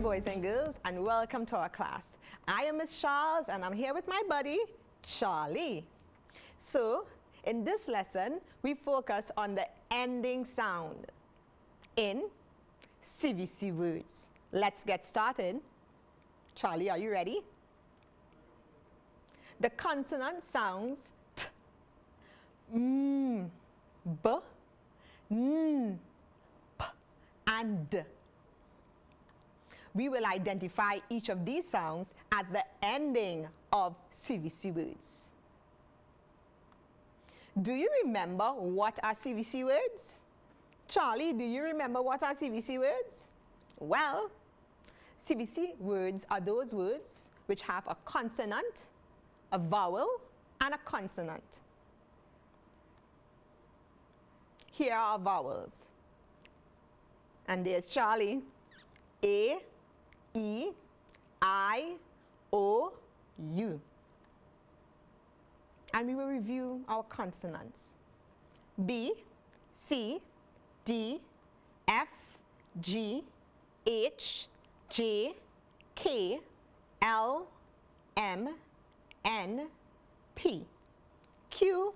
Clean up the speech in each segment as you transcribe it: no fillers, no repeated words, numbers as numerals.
Boys and girls, and welcome to our class. I am Miss Charles, and I'm here with my buddy, Charlie. So, in this lesson, we focus on the ending sound in CVC words. Let's get started. Charlie, are you ready? The consonant sounds T, M, B, N, P, and D. We will identify each of these sounds at the ending of CVC words. Do you remember what are CVC words? Charlie, do you remember what are CVC words? Well, CVC words are those words which have a consonant, a vowel, and a consonant. Here are our vowels. And there's Charlie. A, E, I, O, U. And we will review our consonants. B, C, D, F, G, H, J, K, L, M, N, P, Q,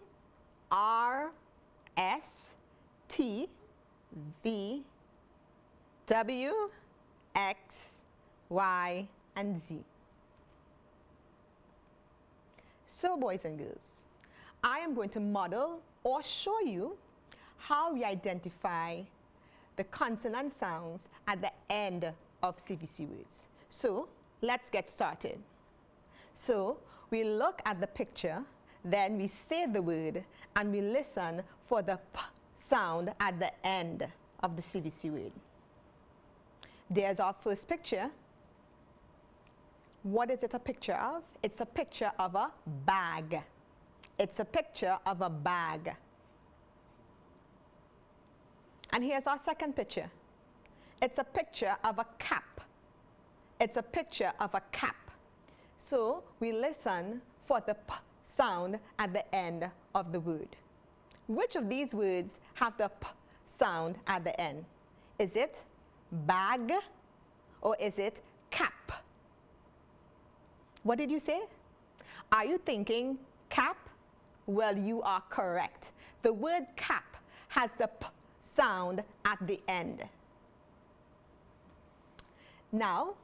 R, S, T, V, W, X, Y, and Z. So, boys and girls, I am going to model or show you how we identify the consonant sounds at the end of CVC words. So, let's get started. So, we look at the picture, then we say the word, and we listen for the P sound at the end of the CVC word. There's our first picture. What is it a picture of? It's a picture of a bag. It's a picture of a bag. And here's our second picture. It's a picture of a cap. It's a picture of a cap. So we listen for the P sound at the end of the word. Which of these words have the P sound at the end? Is it bag or is it cap? What did you say? Are you thinking cap? Well, you are correct. The word cap has the P sound at the end. Now,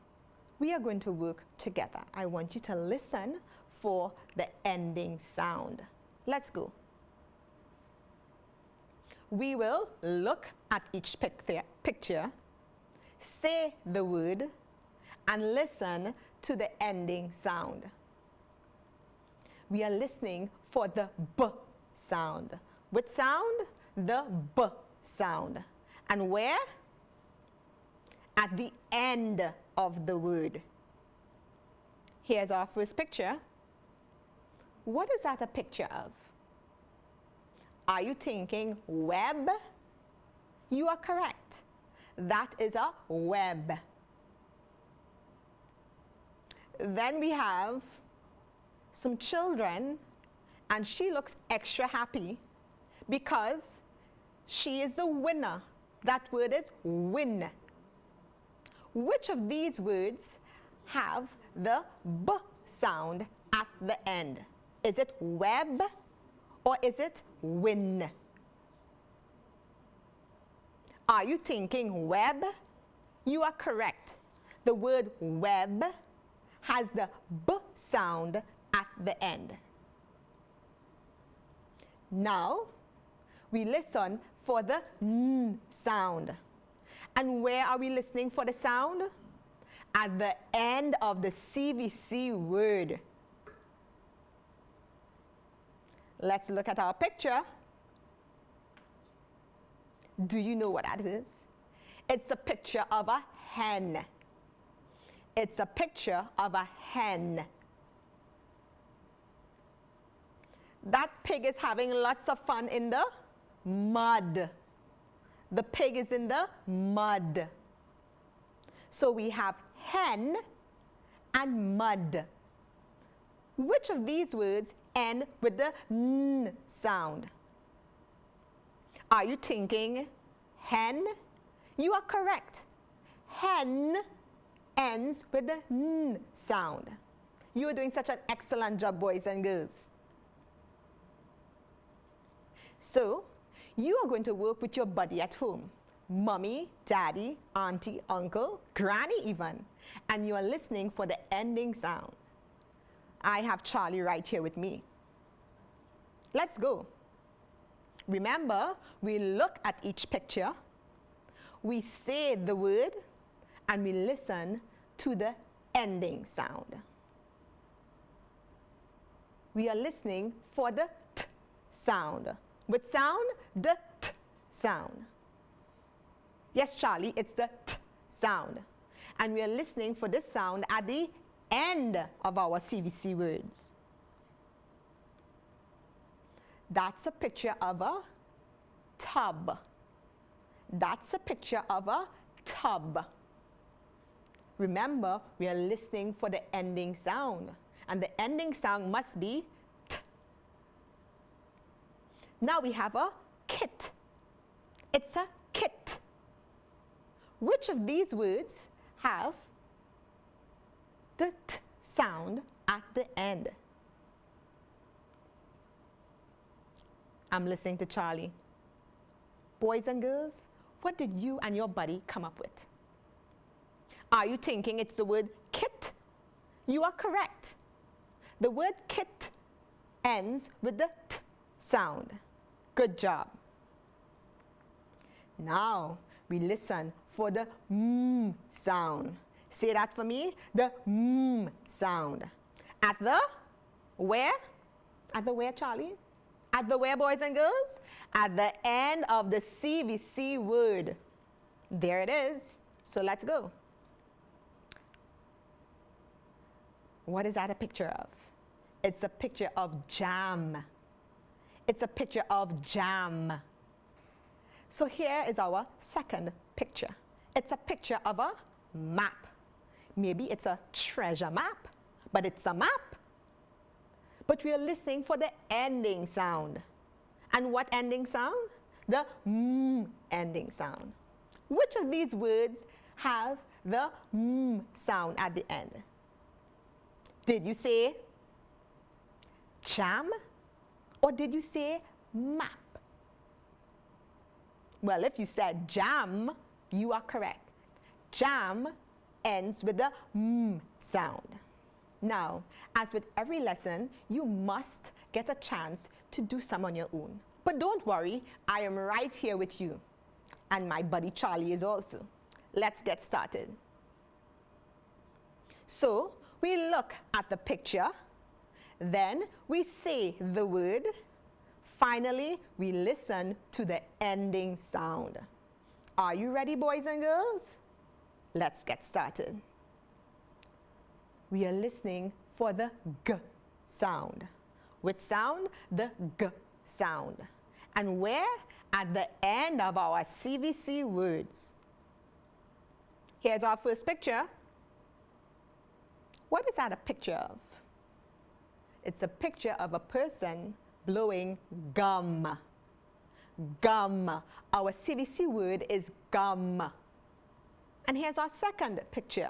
we are going to work together. I want you to listen for the ending sound. Let's go. We will look at each picture, say the word, and listen to the ending sound. We are listening for the B sound. Which sound? The B sound. And where? At the end of the word. Here's our first picture. What is that a picture of? Are you thinking web? You are correct. That is a web. Then we have some children, and she looks extra happy because she is the winner. That word is win. Which of these words have the B sound at the end? Is it web or is it win? Are you thinking web? You are correct. The word web has the B sound at the end. Now, we listen for the N sound. And where are we listening for the sound? At the end of the CVC word. Let's look at our picture. Do you know what that is? It's a picture of a hen. It's a picture of a hen. That pig is having lots of fun in the mud. The pig is in the mud. So we have hen, and mud. Which of these words end with the n sound? Are you thinking hen? You are correct. Hen ends with the n sound. You are doing such an excellent job, boys and girls. So, you are going to work with your buddy at home. Mommy, daddy, auntie, uncle, granny even. And you are listening for the ending sound. I have Charlie right here with me. Let's go. Remember, we look at each picture, we say the word, and we listen to the ending sound. We are listening for the t sound. With sound, the t sound. Yes, Charlie, it's the t sound. And we are listening for this sound at the end of our CVC words. That's a picture of a tub. That's a picture of a tub. Remember, we are listening for the ending sound. And the ending sound must be t. Now we have a kit. It's a kit. Which of these words have the t sound at the end? I'm listening to Charlie. Boys and girls, what did you and your buddy come up with? Are you thinking it's the word kit? You are correct. The word kit ends with the t sound. Good job. Now we listen for the mm sound. Say that for me, the mm sound. At the where? At the where, Charlie? At the where, boys and girls? At the end of the CVC word. There it is. So let's go. What is that a picture of? It's a picture of jam. It's a picture of jam. So here is our second picture. It's a picture of a map. Maybe it's a treasure map, but it's a map. But we are listening for the ending sound. And what ending sound? The mm ending sound. Which of these words have the mm sound at the end? Did you say jam or did you say map? Well, if you said jam, you are correct. Jam ends with the mm sound. Now, as with every lesson, you must get a chance to do some on your own. But don't worry, I am right here with you. And my buddy Charlie is also. Let's get started. So, we look at the picture, then we say the word, finally we listen to the ending sound. Are you ready, boys and girls? Let's get started. We are listening for the g sound. With sound, the g sound. And where? At the end of our CVC words. Here's our first picture. What is that a picture of? It's a picture of a person blowing gum. Gum. Our CVC word is gum. And here's our second picture.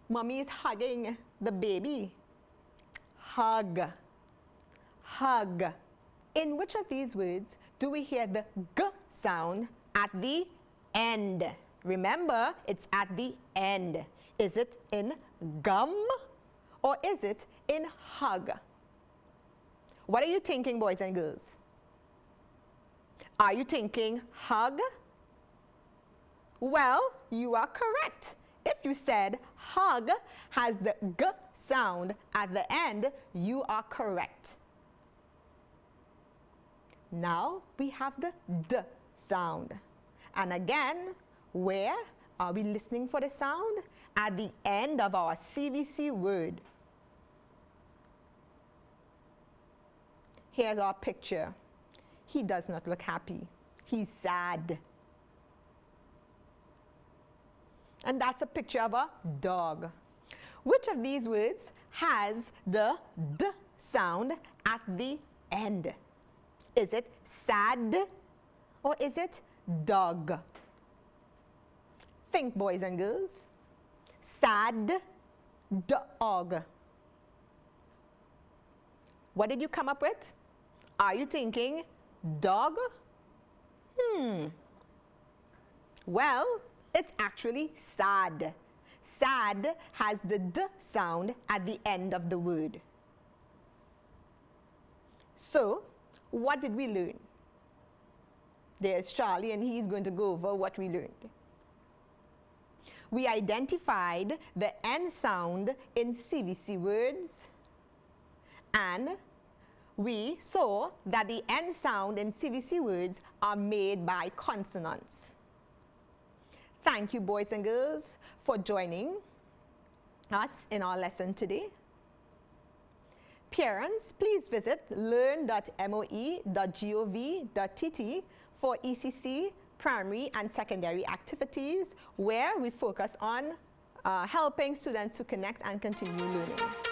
Mommy is hugging the baby. Hug. Hug. In which of these words do we hear the g sound at the end? Remember, it's at the end. Is it in gum or is it in hug? What are you thinking, boys and girls? Are you thinking hug? Well, you are correct. If you said hug has the g sound at the end, you are correct. Now we have the d sound. And again, where are we listening for the sound? At the end of our CVC word. Here's our picture. He does not look happy. He's sad. And that's a picture of a dog. Which of these words has the D sound at the end? Is it sad or is it dog? Think, boys and girls. Sad dog. What did you come up with? Are you thinking dog? Well, it's actually sad. Sad has the D sound at the end of the word. So, what did we learn? There's Charlie, and he's going to go over what we learned. We identified the N sound in CVC words, and we saw that the N sound in CVC words are made by consonants. Thank you, boys and girls, for joining us in our lesson today. Parents, please visit learn.moe.gov.tt for ECC primary and secondary activities where we focus on helping students to connect and continue learning.